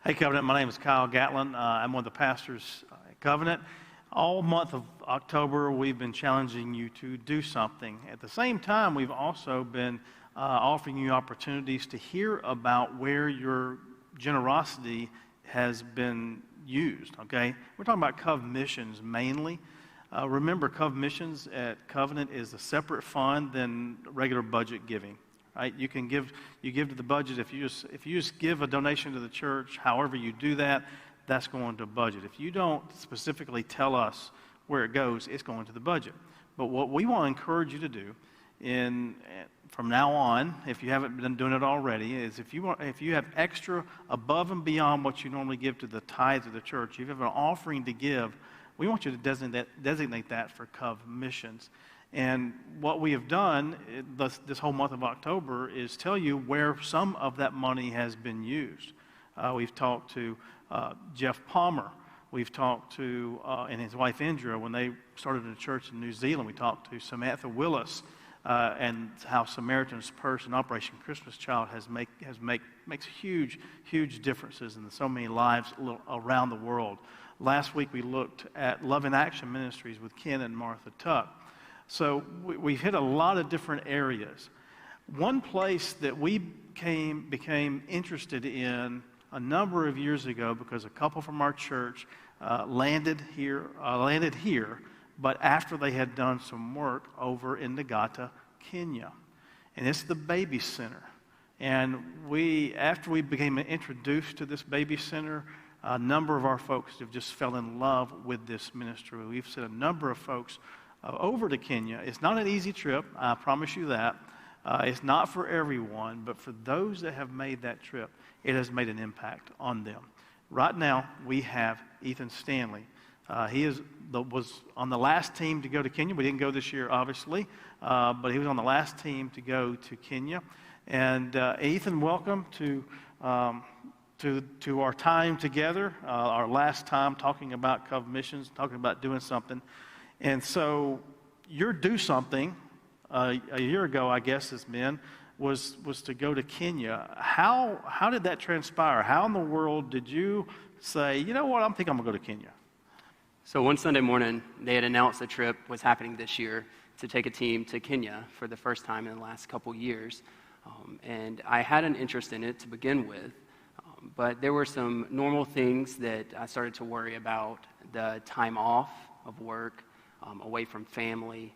Hey, Covenant. My name is Kyle Gatlin. I'm one of the pastors at Covenant. All month of October, we've been challenging you to do something. At the same time, we've also been offering you opportunities to hear about where your generosity has been used, okay? We're talking about Cov Missions mainly. Remember, Cov Missions at Covenant is a separate fund than regular budget giving. Right? You give to the budget. If you just give a donation to the church, however you do that, that's going to a budget. If you don't specifically tell us where it goes, it's going to the budget. But what we want to encourage you to do from now on, if you haven't been doing it already, is if you have extra above and beyond what you normally give to the tithe of the church, if you have an offering to give, we want you to designate that for Cov Missions. And what we have done this whole month of October is tell you where some of that money has been used. We've talked to Jeff Palmer. We've talked to, and his wife Indra, when they started a church in New Zealand. We talked to Samantha Willis and how Samaritan's Purse and Operation Christmas Child makes huge differences in so many lives around the world. Last week we looked at Love in Action Ministries with Ken and Martha Tuck. So we've hit a lot of different areas. One place that we became interested in a number of years ago because a couple from our church landed here, but after they had done some work over in Nagata, Kenya. And it's the baby center. And after we became introduced to this baby center, a number of our folks have just fell in love with this ministry. We've sent a number of folks over to Kenya. It's not an easy trip, I promise you that. It's not for everyone, but for those that have made that trip, it has made an impact on them. Right now, we have Ethan Stanley. He was on the last team to go to Kenya. We didn't go this year, obviously, but he was on the last team to go to Kenya. And Ethan, welcome to our time together, our last time talking about Cov Missions, talking about doing something. And so your do something a year ago, I guess it's been, was to go to Kenya. How did that transpire? How in the world did you say, you know what, I think I'm going to go to Kenya? So one Sunday morning, they had announced the trip was happening this year to take a team to Kenya for the first time in the last couple years. And I had an interest in it to begin with, but there were some normal things that I started to worry about: the time off of work, away from family,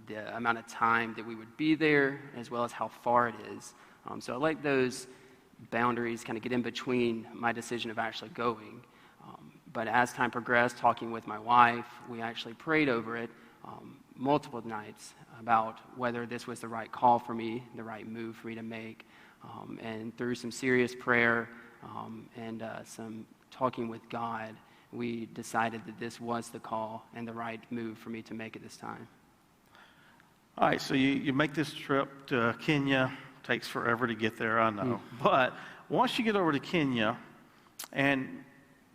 the amount of time that we would be there, as well as how far it is. So I let those boundaries kind of get in between my decision of actually going. But as time progressed, talking with my wife, we actually prayed over it multiple nights about whether this was the right call for me, the right move for me to make. And through some serious prayer and some talking with God, we decided that this was the call and the right move for me to make at this time. All right, so you make this trip to Kenya. Takes forever to get there, I know. But once you get over to Kenya, and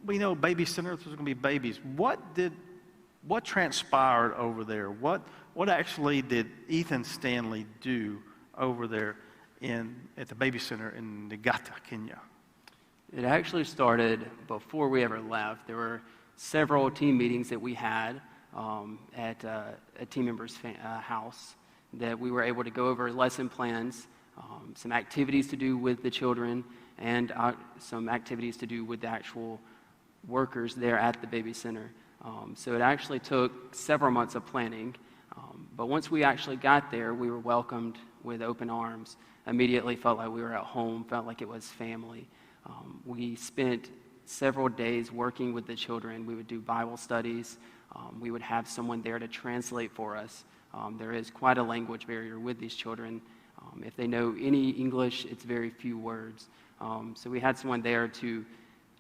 we know baby centers, there's going to be babies. What transpired over there? What actually did Ethan Stanley do over there at the baby center in Nagata, Kenya? It actually started before we ever left. There were several team meetings that we had at a team member's house that we were able to go over lesson plans, some activities to do with the children, and some activities to do with the actual workers there at the baby center. So it actually took several months of planning, but once we actually got there, we were welcomed with open arms. Immediately felt like we were at home, felt like it was family. We spent several days working with the children. We would do Bible studies. We would have someone there to translate for us. There is quite a language barrier with these children. If they know any English, it's very few words. So we had someone there to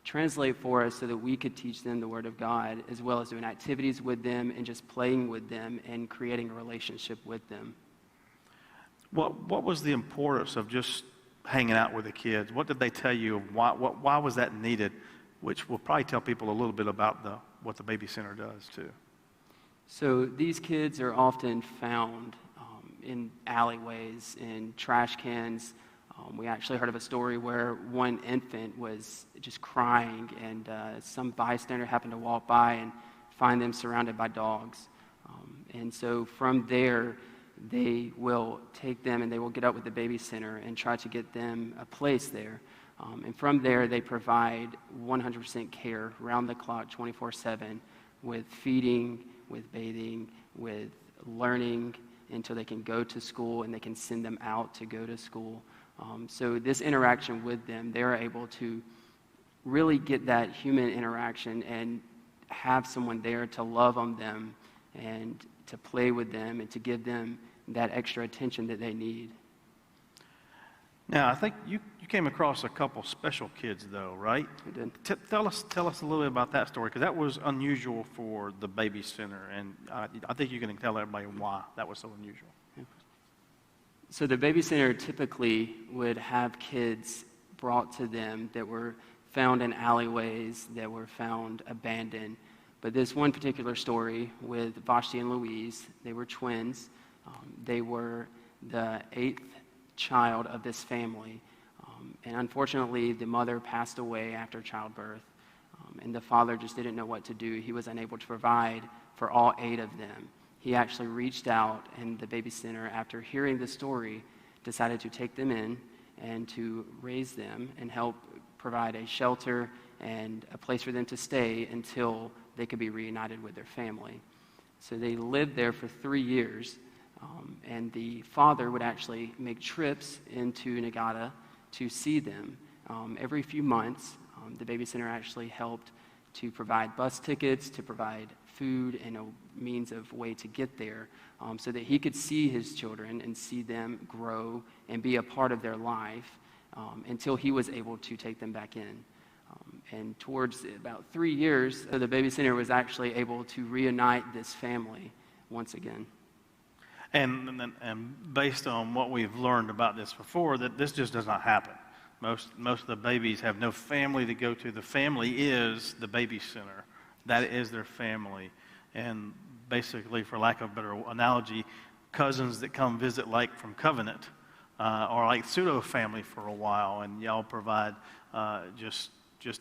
translate for us so that we could teach them the Word of God, as well as doing activities with them and just playing with them and creating a relationship with them. What was the importance of just hanging out with the kids? What did they tell you? Why was that needed? Which will probably tell people a little bit about what the baby center does too. So these kids are often found in alleyways, in trash cans, We actually heard of a story where one infant was just crying, and some bystander happened to walk by and find them surrounded by dogs. And so from there, they will take them and they will get up with the baby center and try to get them a place there. And from there, they provide 100% care around the clock, 24/7, with feeding, with bathing, with learning until they can go to school, and they can send them out to go to school. So this interaction with them, they're able to really get that human interaction and have someone there to love on them and to play with them and to give them that extra attention that they need. Now, I think you came across a couple special kids, though, right? I did. Tell us a little bit about that story, because that was unusual for the baby center, and I think you can tell everybody why that was so unusual. So the baby center typically would have kids brought to them that were found in alleyways, that were found abandoned. But this one particular story with Vashti and Louise, they were twins. They were the 8th child of this family. And unfortunately, the mother passed away after childbirth. And the father just didn't know what to do. He was unable to provide for all 8 of them. He actually reached out, and the baby center, after hearing the story, decided to take them in and to raise them and help provide a shelter and a place for them to stay until they could be reunited with their family. So they lived there for 3 years, and the father would actually make trips into Nagata to see them. Every few months, the baby center actually helped to provide bus tickets, to provide food and a means of way to get there, so that he could see his children and see them grow and be a part of their life until he was able to take them back in. And towards about 3 years, the baby center was actually able to reunite this family once again. And based on what we've learned about this before, that this just does not happen. Most of the babies have no family to go to. The family is the baby center. That is their family. And basically, for lack of a better analogy, cousins that come visit like from Covenant are like pseudo-family for a while, and y'all provide just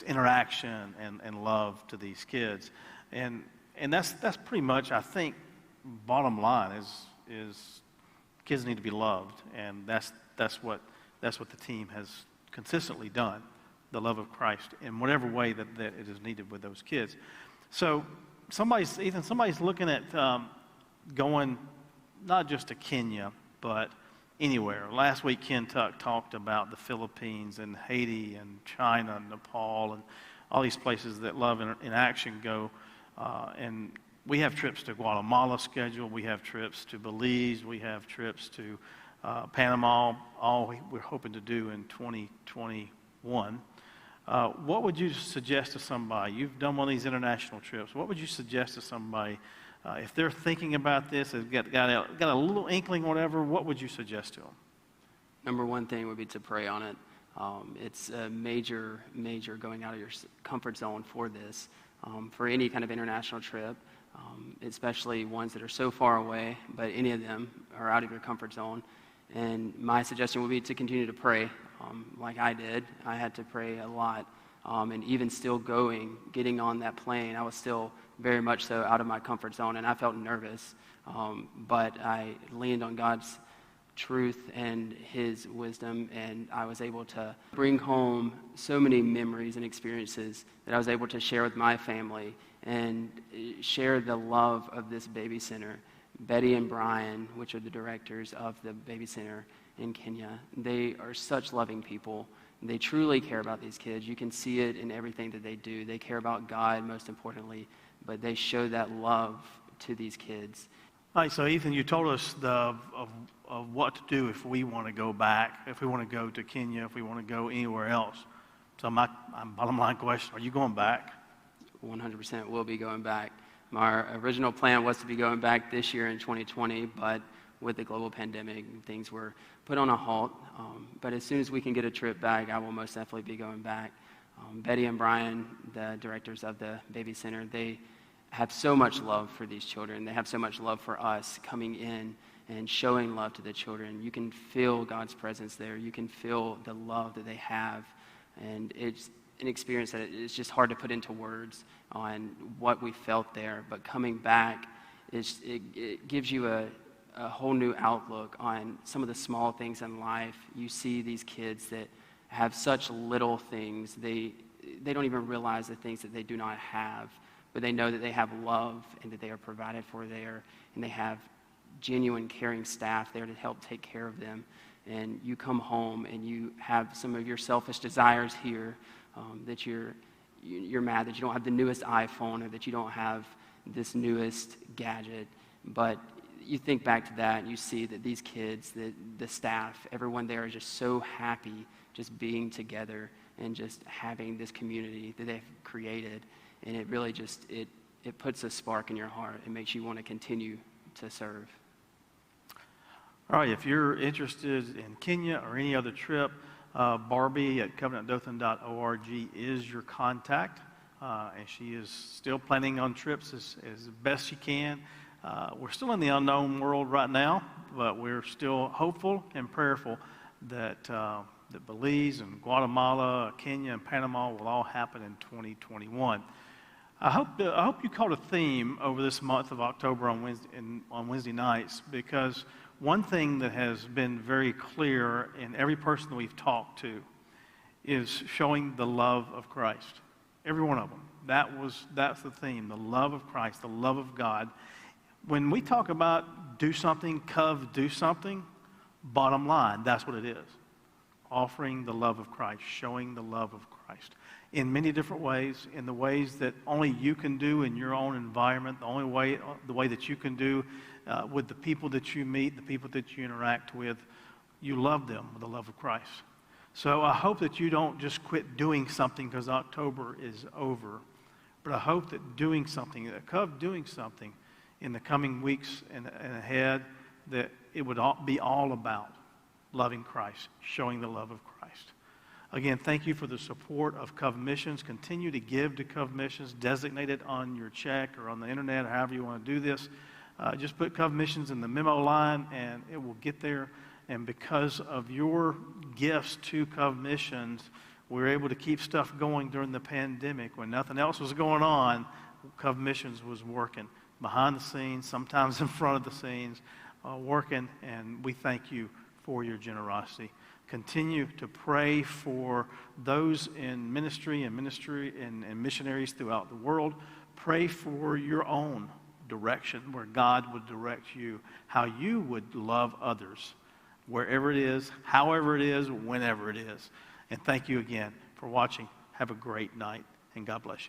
interaction and love to these kids. And that's pretty much, I think, bottom line is kids need to be loved, and that's what the team has consistently done, the love of Christ in whatever way that it is needed with those kids. So somebody's looking at going not just to Kenya, but anywhere. Last week, Ken Tuck talked about the Philippines and Haiti and China and Nepal and all these places that Love in Action go. And we have trips to Guatemala scheduled. We have trips to Belize. We have trips to Panama. All we're hoping to do in 2021. What would you suggest to somebody? You've done one of these international trips. What would you suggest to somebody if they're thinking about this, have got a little inkling, whatever? What would you suggest to them? Number one thing would be to pray on it. It's a major going out of your comfort zone for this, for any kind of international trip, especially ones that are so far away, but any of them are out of your comfort zone. And my suggestion would be to continue to pray, like I did. I had to pray a lot, and even still getting on that plane, I was still very much so out of my comfort zone, and I felt nervous, but I leaned on God's truth and His wisdom, and I was able to bring home so many memories and experiences that I was able to share with my family and share the love of this baby center. Betty and Brian, which are the directors of the baby center in Kenya, they are such loving people. They truly care about these kids. You can see it in everything that they do. They care about God, most importantly, but they show that love to these kids. All right, so Ethan, you told us of what to do if we want to go back, if we want to go to Kenya, if we want to go anywhere else. So my bottom line question, are you going back? 100% will be going back. My original plan was to be going back this year in 2020, but with the global pandemic, things were put on a halt. But as soon as we can get a trip back, I will most definitely be going back. Betty and Brian, the directors of the baby center, they have so much love for these children. They have so much love for us coming in and showing love to the children. You can feel God's presence there. You can feel the love that they have. And it's an experience that it's just hard to put into words on what we felt there. But coming back, it gives you a whole new outlook on some of the small things in life. You see these kids that have such little things. They don't even realize the things that they do not have, but they know that they have love and that they are provided for there, and they have genuine caring staff there to help take care of them. And you come home and you have some of your selfish desires here, that you're mad that you don't have the newest iPhone or that you don't have this newest gadget. But you think back to that and you see that these kids, the staff, everyone there is just so happy just being together and just having this community that they've created. And it really just, it puts a spark in your heart. It makes you want to continue to serve. All right, if you're interested in Kenya or any other trip, Barbie at covenantdothan.org is your contact, and she is still planning on trips as best she can. We're still in the unknown world right now, but we're still hopeful and prayerful that Belize and Guatemala, Kenya, and Panama will all happen in 2021. I hope you caught a theme over this month of October on Wednesday nights, because one thing that has been very clear in every person that we've talked to is showing the love of Christ. Every one of them. That's the theme, the love of Christ, the love of God. When we talk about do something, do something, bottom line, that's what it is. Offering the love of Christ, showing the love of Christ in many different ways, in the ways that only you can do in your own environment, the way that you can do with the people that you meet, the people that you interact with. You love them with the love of Christ. So I hope that you don't just quit doing something because October is over, but I hope that doing something in the coming weeks and ahead, that it would be all about loving Christ, showing the love of Christ. Again, thank you for the support of Covenant Missions. Continue to give to Covenant Missions. Designate it on your check or on the internet, or however you want to do this. Just put Covenant Missions in the memo line, and it will get there. And because of your gifts to Covenant Missions, we were able to keep stuff going during the pandemic. When nothing else was going on, Covenant Missions was working behind the scenes, sometimes in front of the scenes, working. And we thank you for your generosity. Continue to pray for those in ministry and missionaries throughout the world. Pray for your own direction, where God would direct you, how you would love others, wherever it is, however it is, whenever it is. And thank you again for watching. Have a great night, and God bless you.